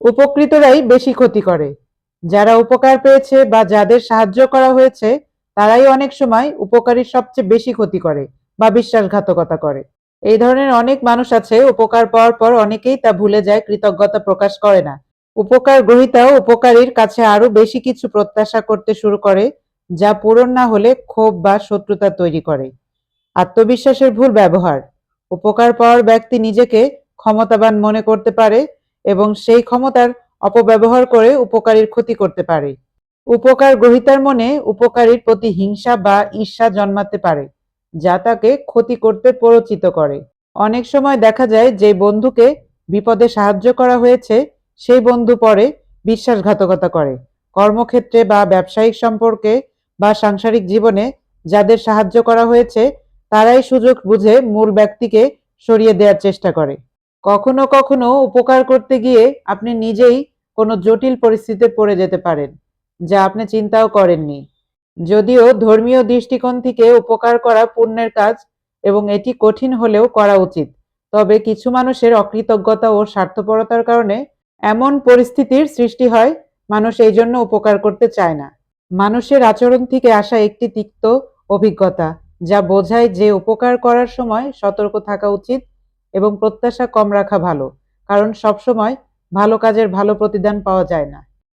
উপকৃতরাই বেশি ক্ষতি করে। যারা উপকার পেয়েছে বা যাদের সাহায্য করা হয়েছে তারাই অনেক সময় উপকারীর সবচেয়ে বেশি ক্ষতি করে বা বিশ্বাসঘাতকতা করে। এই ধরনের অনেক মানুষ আছে, উপকার পাওয়ার পর অনেকেই তা ভুলে যায়, কৃতজ্ঞতা প্রকাশ করে না। উপকার গ্রহীতাও উপকারীর কাছে আরো বেশি কিছু প্রত্যাশা করতে শুরু করে, যা পূরণ না হলে ক্ষোভ বা শত্রুতা তৈরি করে। আত্মবিশ্বাসের ভুল ব্যবহার। উপকার পাওয়ার ব্যক্তি নিজেকে ক্ষমতাবান মনে করতে পারে এবং সেই ক্ষমতার অপব্যবহার করে উপকারীর ক্ষতি করতে পারে। উপকার গ্রহীতার মনে উপকারীর প্রতি হিংসা বা ঈর্ষা জন্মাতে পারে, যা তাকে ক্ষতি করতে প্ররোচিত করে। অনেক সময় দেখা যায় যে বন্ধুকে বিপদে সাহায্য করা হয়েছে সেই বন্ধু পরে বিশ্বাসঘাতকতা করে। কর্মক্ষেত্রে বা ব্যবসায়িক সম্পর্কে বা সাংসারিক জীবনে যাদের সাহায্য করা হয়েছে তারাই সুযোগ বুঝে মূল ব্যক্তিকে সরিয়ে দেওয়ার চেষ্টা করে। কখনো কখনো উপকার করতে গিয়ে আপনি নিজেই কোনো জটিল পরিস্থিতিতে পড়ে যেতে পারেন, যা আপনি চিন্তাও করেননি। যদিও ধর্মীয় দৃষ্টিকোণ থেকে উপকার করা পুণ্যের কাজ এবং এটি কঠিন হলেও করা উচিত, তবে কিছু মানুষের অকৃতজ্ঞতা ও স্বার্থপরতার কারণে এমন পরিস্থিতির সৃষ্টি হয়, মানুষ এই জন্য উপকার করতে চায় না। মানুষের আচরণ থেকে আসা একটি তিক্ত অভিজ্ঞতা, যা বোঝায় যে উপকার করার সময় সতর্ক থাকা উচিত এবং প্রত্যাশা কম রাখা ভালো, কারণ সবসময় ভালো কাজের ভালো প্রতিদান পাওয়া যায় না।